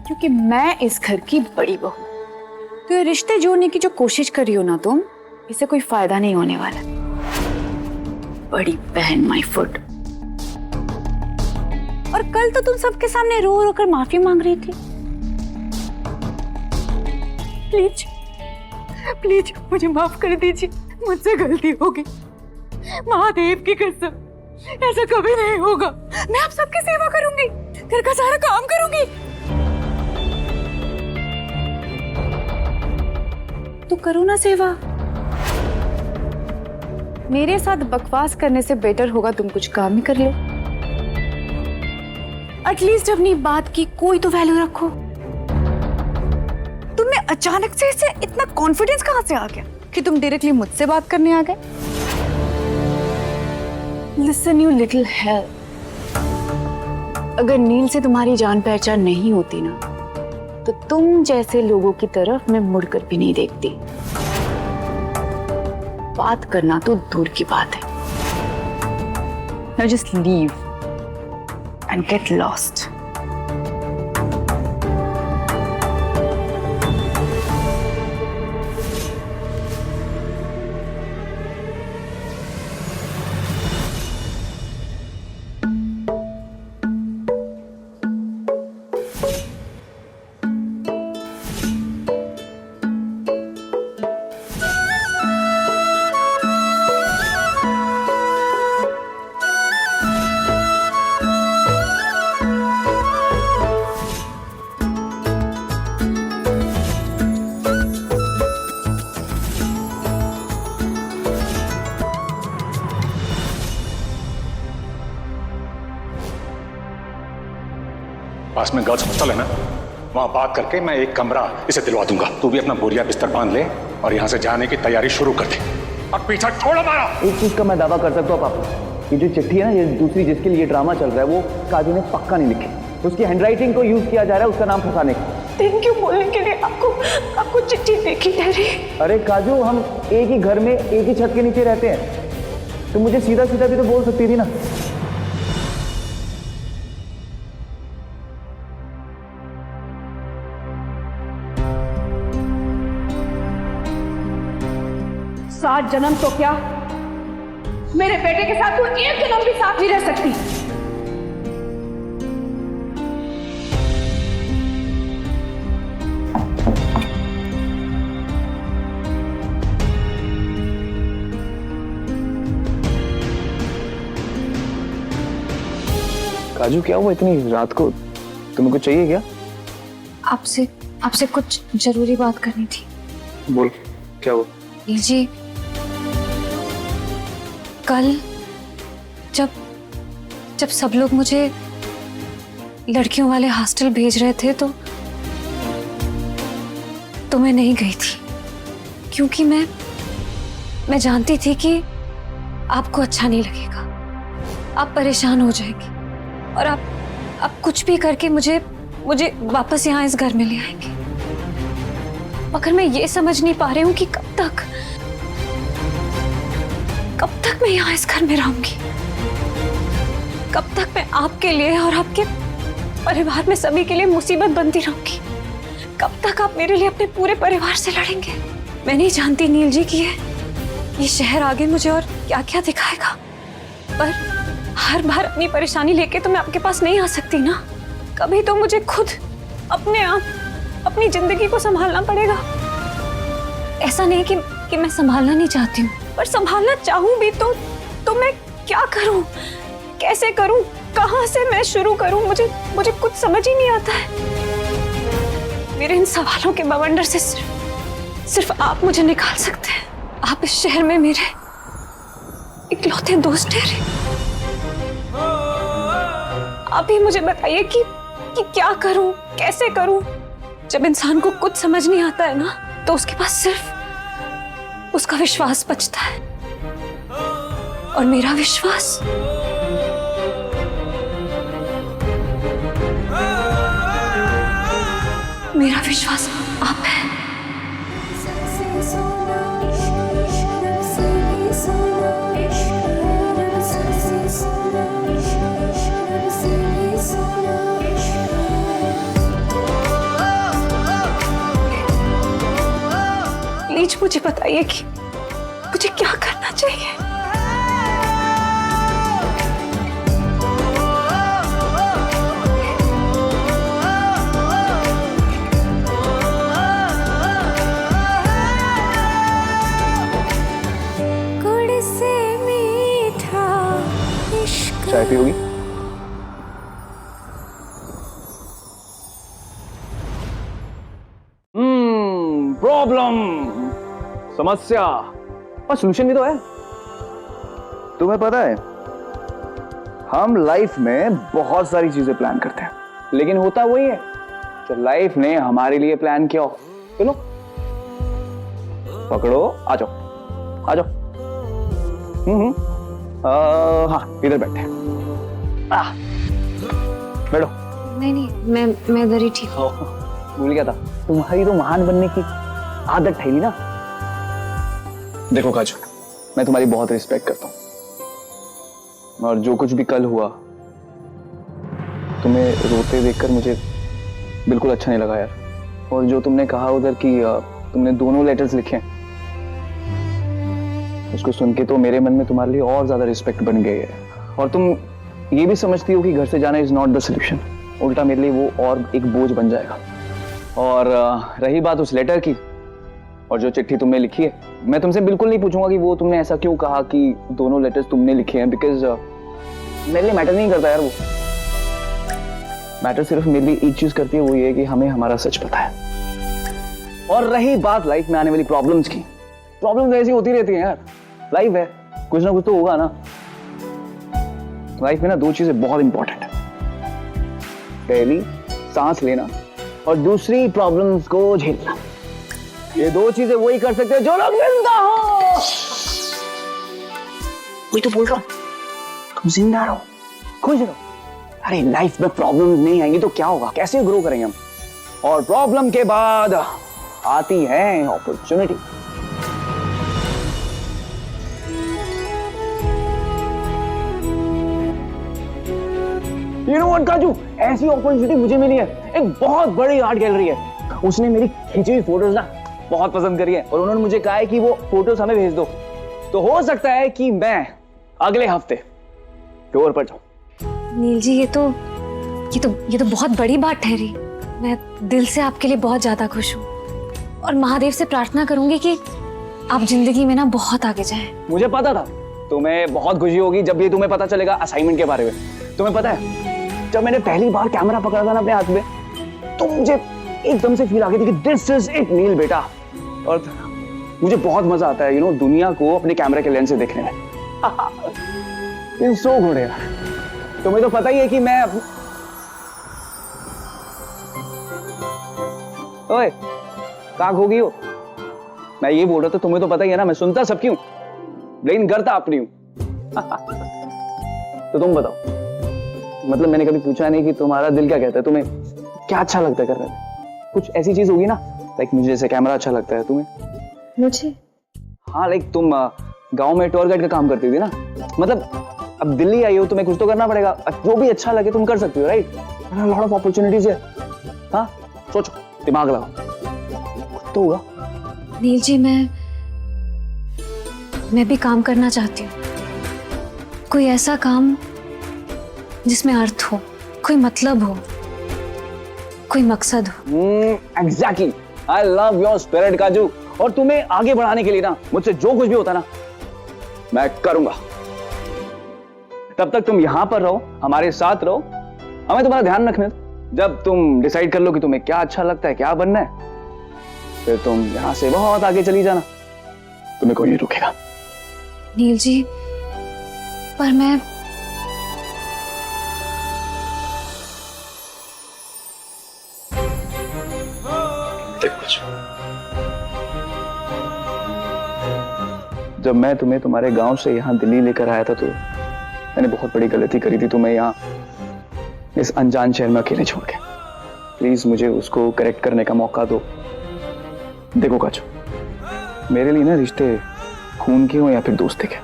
क्योंकि मैं इस घर की बड़ी बहू। तो ये रिश्ते जोड़ने की जो कोशिश कर रही हो ना तुम, इससे कोई फायदा नहीं होने वाला। बड़ी बहन माय फुट। और कल तो तुम सबके सामने रो रो कर माफी मांग रही थी। प्लीज प्लीज मुझे माफ कर दीजिए, मुझसे गलती होगी। महादेव की कसम, ऐसा कभी नहीं होगा। मैं आप सबकी सेवा करूंगी, घर का सारा काम करूंगी। तो करो ना सेवा। मेरे साथ बकवास करने से बेटर होगा तुम कुछ काम ही कर लो। एटलीस्ट अपनी बात की कोई तो वैल्यू रखो। तुम्हें अचानक से इसे इतना कॉन्फिडेंस कहां से आ गया कि तुम डायरेक्टली मुझसे बात करने आ गए? लिसन यू लिटिल हेल, अगर नील से तुम्हारी जान पहचान नहीं होती ना, तो तुम जैसे लोगों की तरफ मैं मुड़कर भी नहीं देखती। बात करना तो दूर की बात है। Now just leave and get lost. पास में गर्ल्स हॉस्टल है ना, वहां बात करके मैं एक कमरा इसे दिलवा दूंगा। तू भी अपना बोरिया बिस्तर बांध ले और यहाँ से जाने की तैयारी शुरू कर दे। अब पीछा छोड़ हमारा। एक चीज का मैं दावा कर सकता हूँ पापा, ये जो चिट्ठी है ना, ये दूसरी जिसके लिए ड्रामा चल रहा है, वो काजू ने पक्का नहीं लिखी। उसकी हैंडराइटिंग को यूज किया जा रहा है उसका नाम फंसाने का। थैंक यू बोलने के लिए। आपको चिट्ठी देखी डैडी? अरे काजू, हम एक ही घर में एक ही छत के नीचे रहते हैं, तो मुझे सीधा सीधा भी तो बोल सकती थी ना। सात जन्म तो क्या, मेरे बेटे के साथ तू एक जन्म भी साथ नहीं रह सकती। काजू क्या हुआ इतनी रात को, तुम्हें कुछ चाहिए क्या? आपसे कुछ जरूरी बात करनी थी। बोल, क्या हुआ? जी, कल जब सब लोग मुझे लड़कियों वाले हॉस्टल भेज रहे थे तो मैं नहीं गई थी, क्योंकि मैं जानती थी कि आपको अच्छा नहीं लगेगा, आप परेशान हो जाएंगे और आप कुछ भी करके मुझे वापस यहाँ इस घर में ले आएंगे। मगर मैं ये समझ नहीं पा रही हूँ कि कब तक मैं यहाँ इस घर में रहूंगी, कब तक मैं आपके लिए और आपके परिवार में सभी के लिए मुसीबत बनती रहूंगी, कब तक आप मेरे लिए अपने पूरे परिवार से लड़ेंगे। मैं नहीं जानती नील जी कि ये शहर आगे मुझे और क्या क्या दिखाएगा, पर हर बार अपनी परेशानी लेके तो मैं आपके पास नहीं आ सकती ना। कभी तो मुझे खुद अपने आप अपनी जिंदगी को संभालना पड़ेगा। ऐसा नहीं कि मैं संभालना नहीं चाहती हूँ, पर संभालना चाहूँ भी तो मैं क्या करूँ, कैसे करूँ, कहाँ से मैं शुरू करूँ? मुझे कुछ समझ ही नहीं आता है। मेरे इन सवालों के बवंडर से सिर्फ आप मुझे निकाल सकते हैं। आप इस शहर में मेरे इकलौते दोस्त ठहरे। आप ही मुझे बताइए कि क्या करूं, कैसे करूं? जब इंसान को कुछ समझ नहीं आता है ना, तो उसके पास सिर्फ उसका विश्वास बचता है, और मेरा विश्वास आप है। आज मुझे बताइए कि मुझे क्या करना चाहिए। गुड़ से मीठा इश्क। चाय पियोगी? प्रॉब्लम, समस्या और सॉल्यूशन भी तो है। तुम्हें पता है हम लाइफ में बहुत सारी चीजें प्लान करते हैं, लेकिन होता वही है जो लाइफ ने हमारे लिए प्लान किया हो। चलो पकड़ो, आ जाओ आ जाओ। हाँ इधर बैठे। बैठो। नहीं मैं इधर ही ठीक हूँ। भूल गया था, तुम्हारी तो महान बनने की आदत ठहरी ना। देखो काजू, मैं तुम्हारी बहुत रिस्पेक्ट करता हूं, और जो कुछ भी कल हुआ तुम्हें रोते देखकर मुझे बिल्कुल अच्छा नहीं लगा यार। और जो तुमने कहा उधर कि तुमने दोनों लेटर्स लिखे, उसको सुन के तो मेरे मन में तुम्हारे लिए और ज्यादा रिस्पेक्ट बन गई है। और तुम ये भी समझती हो कि घर से जाना इज नॉट द सोल्यूशन, उल्टा मेरे लिए वो और एक बोझ बन जाएगा। और रही बात उस लेटर की और जो चिट्ठी तुमने लिखी है, मैं तुमसे बिल्कुल नहीं पूछूंगा कि वो तुमने ऐसा क्यों कहा कि दोनों लेटर्स तुमने लिखे हैं, बिकॉज मेरे लिए मैटर नहीं करता यार। वो मैटर सिर्फ मेरे लिए एक चीज करती है, वो ये कि हमें हमारा सच पता है। और रही बात लाइफ में आने वाली प्रॉब्लम्स की, प्रॉब्लम्स ऐसी होती रहती हैं यार, लाइफ है, कुछ ना कुछ तो होगा ना। लाइफ में ना दो चीजें बहुत इंपॉर्टेंट है, पहली सांस लेना और दूसरी प्रॉब्लम्स को झेलना। ये दो चीजें वही कर सकते हैं जो लोग जिंदा हो। वही तो बोल रहा हूं, तुम जिंदा रहो, खुश रहो। अरे लाइफ में प्रॉब्लम्स नहीं आएंगी तो क्या होगा, कैसे ग्रो करेंगे हम। और प्रॉब्लम के बाद आती है अपॉर्चुनिटी। You know what, काजू, ऐसी अपॉर्चुनिटी मुझे मिली है। एक बहुत बड़ी आर्ट गैलरी है, उसने मेरी खींची हुई फोटोज ना बहुत पसंद करी है, और उन्होंने मुझे कहा है कि वो फोटोज हमें भेज दो। तो हो सकता है कि मैं अगले हफ्ते टूर पर जाऊं। नील जी, ये तो बहुत बड़ी बात ठहरी। मैं दिल से आपके लिए बहुत ज्यादा खुश हूँ और महादेव से प्रार्थना करूंगी कि आप जिंदगी में ना बहुत आगे जाएं। मुझे पता था तुम्हें बहुत खुशी होगी जब ये तुम्हें पता चलेगा असाइनमेंट के बारे में। तुम्हें पता है जब मैंने पहली बार कैमरा पकड़ा था ना अपने हाथ में, तो मुझे एकदम से फील आ गई थी कि दिस इज इट नील बेटा। और मुझे बहुत मजा आता है यू नो दुनिया को अपने कैमरे के लेंस से देखने में। सो गुड यार। तुम्हें तो पता ही है कि मैं ओए कहाँ खो गई हो? मैं ये बोल रहा था, तुम्हें तो पता ही है ना मैं सुनता सब क्यों, लेकिन करता अपनी हूं। तो तुम बताओ, मतलब मैंने कभी पूछा नहीं कि तुम्हारा दिल क्या कहता है, तुम्हें क्या अच्छा लगता है करने में। कुछ ऐसी चीज होगी ना, लाइक मुझे जैसे कैमरा अच्छा लगता है, तुम्हें? मुझे हाँ, लाइक तुम गांव में टूर गाइड का काम करती थी ना, मतलब अब दिल्ली आई हो तुम्हें कुछ तो करना पड़ेगा, जो भी अच्छा लगे तुम कर सकती हो, राइट? लॉट ऑफ अपॉर्चुनिटीज है। हाँ सोचो, दिमाग लगाओ, कुछ तो होगा। नील जी, मैं भी काम करना चाहती हूँ, कोई ऐसा काम जिसमें अर्थ हो, कोई मतलब हो, कोई मकसद हो। Exactly, I love your spirit काजू। और तुम्हें आगे बढ़ाने के लिए ना मुझसे जो कुछ भी होता ना मैं करूंगा। तब तक तुम यहां पर रहो, हमारे साथ रहो, हमें तुम्हारा ध्यान रखने दो। जब तुम डिसाइड कर लो कि तुम्हें क्या अच्छा लगता है, क्या बनना है, फिर तुम यहां से बहुत आगे चली जाना, तुम्हें कोई नहीं रोकेगा। नील जी, पर मैं जब मैं तुम्हें तुम्हारे गांव से यहाँ दिल्ली लेकर आया था तो मैंने बहुत बड़ी गलती करी थी तुम्हें यहाँ इस अनजान शहर में अकेले छोड़ के। प्लीज मुझे उसको करेक्ट करने का मौका दो। देखो काजू, मेरे लिए ना रिश्ते खून के हो या फिर दोस्ती के,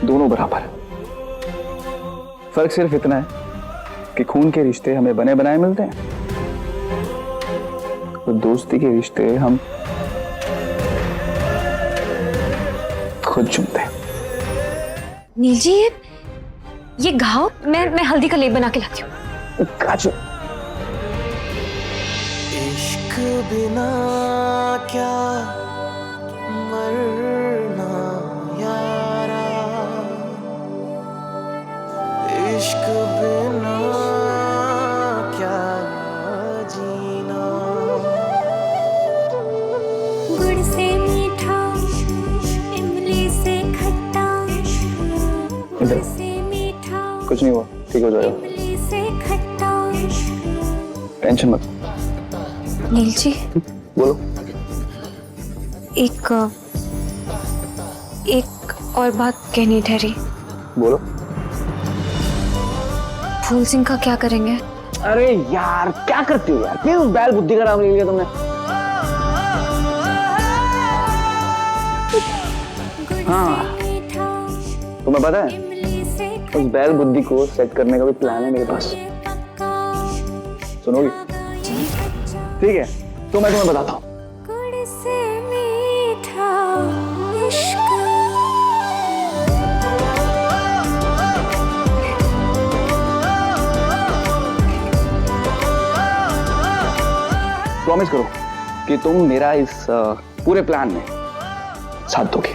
दोनों बराबर है। फर्क सिर्फ इतना है कि खून के रिश्ते हमें बने बनाए मिलते हैं और दोस्ती के रिश्ते हम खुद चुनते। नील जी, ये घाव मैं हल्दी का लेप बना के लाती हूँ। काजू, इश्क बिना क्या मरना यारा, इश्क बिना क्या जीना। गुड़ से मीठा, इमली से खट्टा, गुड़ से मीठा, कुछ नहीं हुआ, ठीक हो जाएगा, इमली से खट्टा। टेंशन मत। नील जी, बोलो। एक और बात कहनी ठहरी। बोलो। फूल सिंह का क्या करेंगे? अरे यार क्या करती हो यार, फिर उस बैल बुद्धि का नाम ले लिया तुमने। हाँ, तुम्हें पता है उस बैल बुद्धि को सेट करने का भी प्लान है मेरे पास, सुनोगी? ठीक है, तो मैं तुम्हें बताता हूँ। गुड़ से मीठा इश्क। प्रॉमिस करो कि तुम मेरा इस पूरे प्लान में साथ दोगे।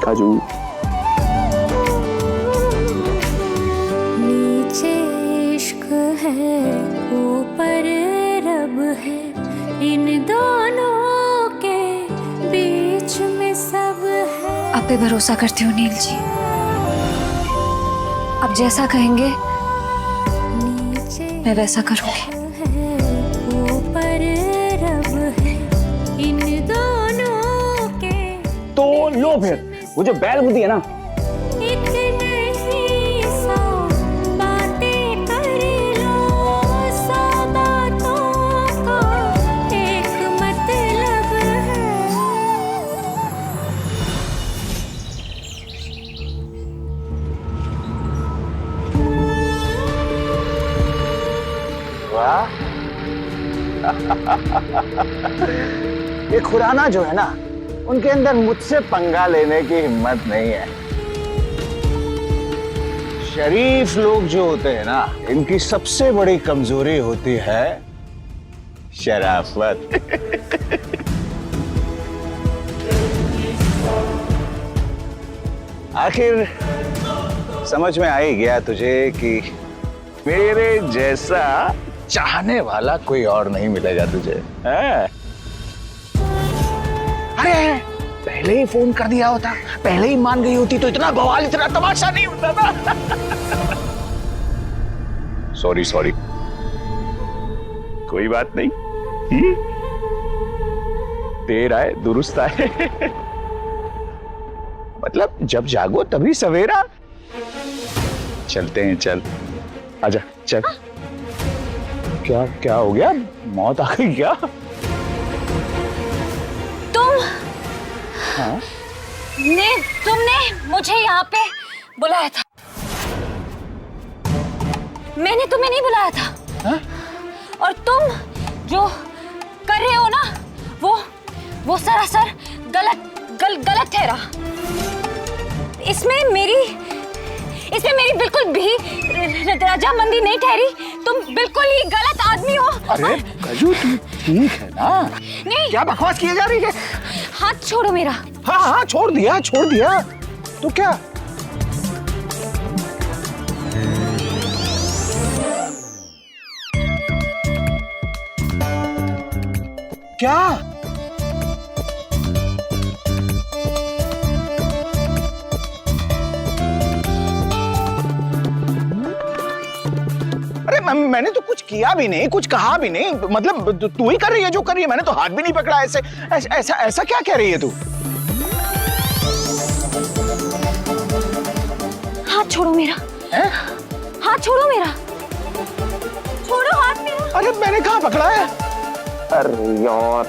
काजू, नीचे इश्क है, ऊपर रब है, इन दोनों के बीच में सब है। आप पे भरोसा करती हूँ नील जी, आप जैसा कहेंगे नीचे मैं वैसा करूँगी। है, ऊपर रब है, इन दोनों के। तो लो फिर वो जो बैल बुद्धि है ना, एक नहीं सौ बातें कर लो, सौ बातों का एक मतलब है। वाह ये खुराना जो है ना, उनके अंदर मुझसे पंगा लेने की हिम्मत नहीं है। शरीफ लोग जो होते हैं ना, इनकी सबसे बड़ी कमजोरी होती है शराफत। आखिर समझ में आ ही गया तुझे कि मेरे जैसा चाहने वाला कोई और नहीं मिलेगा तुझे, है? अरे पहले ही फोन कर दिया होता, पहले ही मान गई होती तो इतना बवाल, इतना तमाशा नहीं होता ना। सॉरी सॉरी, कोई बात नहीं। देर आए दुरुस्त आए। मतलब जब जागो तभी सवेरा। चलते हैं, चल आजा चल। क्या क्या हो गया, मौत आ गई क्या? हाँ? तुमने मुझे यहाँ पे बुलाया था, मैंने तुम्हें नहीं बुलाया था। हाँ? और तुम जो कर रहे हो ना, वो सरासर गलत ठहरा। इसमें मेरी बिल्कुल भी रजामंदी नहीं ठहरी। तुम बिल्कुल ही गलत आदमी हो। अरे गजू तू ठीक है ना? नहीं, क्या बकवास किए जा रही है? हाथ छोड़ो मेरा। हाँ हाँ छोड़ दिया तो क्या? क्या? अरे मैंने तो कुछ किया भी नहीं, कुछ कहा भी नहीं। मतलब तू ही कर रही है जो कर रही है, मैंने तो हाथ भी नहीं पकड़ा। ऐसा क्या कह रही है तू? हाथ छोड़ो मेरा। है? हाथ छोड़ो मेरा, छोड़ो हाथ मेरा। अरे मैंने कहाँ पकड़ा है? अरे यार,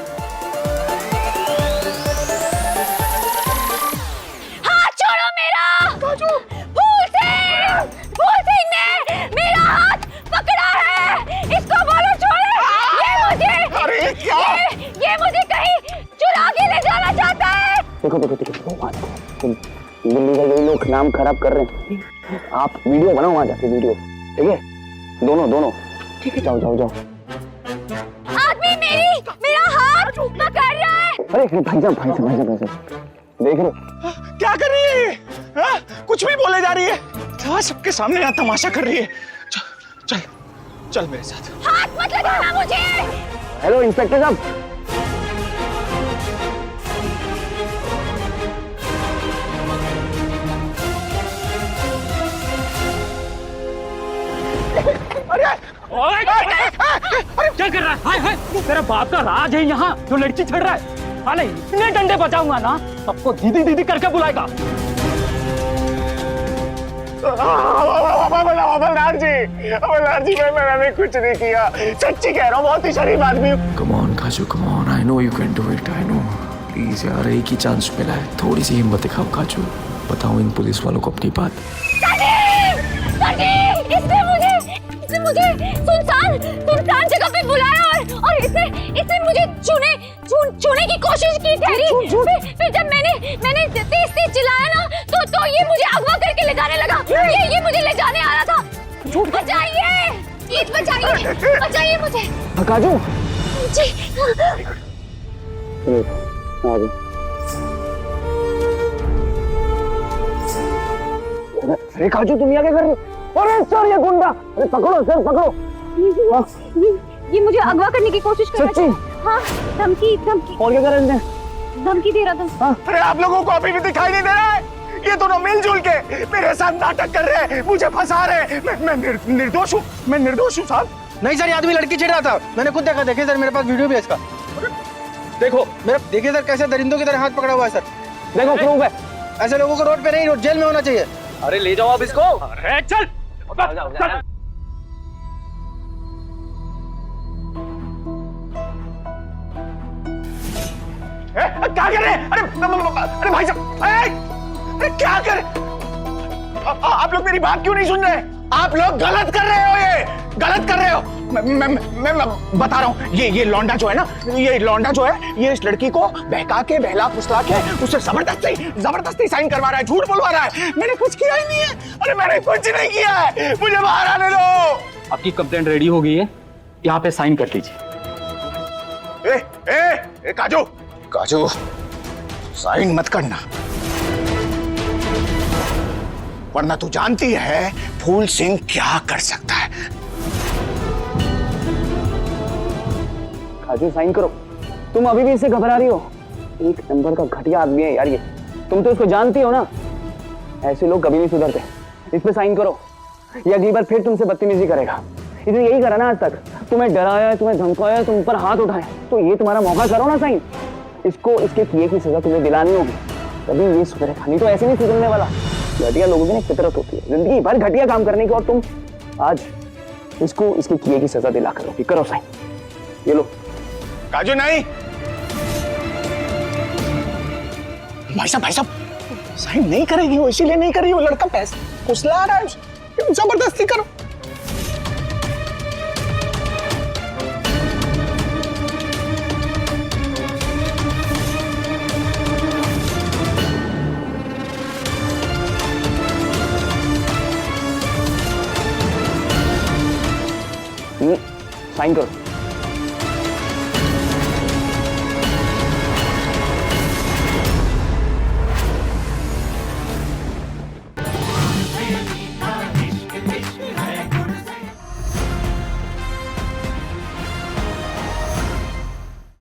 देखो देखो देखो वहाँ देखो, दिल्ली का यही लोग नाम खराब कर रहे हैं। आप वीडियो बनाओ वहाँ जाके, वीडियो, ठीक है? दोनों दोनों, ठीक है? जाओ जाओ जाओ। आदमी मेरा हाथ पकड़ रहा है। अरे भाई साहब भाई साहब भाई साहब भाई साहब, देख रहे हो क्या कर रही है? हाँ? कुछ भी बोले जा रही है। हाँ, सबके सामने यहाँ तमाशा कर रही है। चल चल चल मेरे साथ। हाथ मत लगाना मुझे। हेलो इंस्पेक्टर साहब। क्या कर रहा है? हाय हाय, तेरा बाप का राज है यहाँ जो लड़की छड़ रहा है। साले इतने डंडे बजाऊंगा ना, सबको दीदी दीदी करके बुलाएगा। अमरनाथ जी मैंने कुछ नहीं किया, सच्ची कह रहा हूँ, बहुत ही शरीफ आदमी हूँ। Come on, काजू, come on. I know you can do it. I know. Please यार, एक ही चांस मिला है, थोड़ी सी हिम्मत दिखाओ काजू। बताओ इन पुलिस वालों को अपनी बात। इसने मुझे सुनसान जगह पे बुलाया और इसने मुझे छूने की कोशिश की ठहरी। फिर जब मैंने तेज चिल्लाया ना तो ये मुझे अगवा करके ले जाने लगा। ये मुझे ले जाने आ रहा था। बचाइए, प्लीज बचाइए मुझे। काजू जी अरे काजू तुम यहाँ क्या कर रहे हो? अरे सर ये गुंडा, अरे पकड़ो सर पकड़ो। ये मुझे अगवा करने की कोशिश कर रहा था। हाँ, धमकी और क्या कर रहे हैं? धमकी दे रहा था। अरे आप लोगों को अभी भी दिखाई नहीं दे रहा है? ये दोनों मिलजुल के मेरे साथ नाटक कर रहे हैं, मुझे फंसा रहे हैं। मैं निर्दोष हूँ, मैं निर्दोष हूँ साहब। नहीं सर, ये आदमी लड़की छेड़ रहा था, मैंने खुद देखा। देखिए सर, मेरे पास वीडियो भी है इसका। देखो मेरा, देखिए सर कैसे दरिंदों की तरह हाथ पकड़ा हुआ है सर। देखो प्रूफ है। ऐसे लोगों को रोड पे नहीं, जेल में होना चाहिए। अरे ले जाओ आप इसको। अरे चल चल। क्या कर रहे हैं? अरे भाई साहब, अरे क्या कर आप लोग मेरी बात क्यों नहीं सुन रहे? आप लोग गलत कर रहे हो, ये गलत कर रहे हो। मैं बता रहा हूँ, ये लौंडा जो है ना, ये लौंडा जो है, ये इस लड़की को बहका के बहला फुसला के उससे जबरदस्ती साइन करवा रहा है, झूठ बोलवा रहा है। मैंने कुछ किया ही नहीं है। अरे मैंने कुछ नहीं किया है, मुझे बाहर आने दो। आपकी कंप्लेंट रेडी हो गई है, यहाँ पे साइन कर लीजिए। ए काजू साइन मत करना, वरना तू जानती है फूल सिंह क्या कर सकता है। काजू साइन करो। तुम अभी भी इससे घबरा रही हो? एक नंबर का घटिया आदमी है यार ये। तुम तो इसको जानती हो ना, ऐसे लोग कभी नहीं सुधरते। इस पे साइन करो, ये अगली बार फिर तुमसे बदतमीजी करेगा। इसने यही करा ना आज तक, तुम्हें डराया, तुम्हें धमकाया, तुम पर हाथ उठाया, तो ये तुम्हारा मौका, करो ना साइन। इसको इसके किए की सजा तुम्हें दिलानी होगी, तभी ये सुधरेगा, नहीं तो ऐसे नहीं सुधरने वाला। घटिया लोगों की ना फितरत होती है जिंदगी भर घटिया काम करने की, और तुम आज इसको इसके किए की सजा दिला करोगे। करो साइन, ये लो। काजू नहीं, भाई साहब साइन नहीं करेगी वो, इसीलिए नहीं कर रही वो। लड़का पैसे फुसला रहा है, जबरदस्ती करो। साइन करो।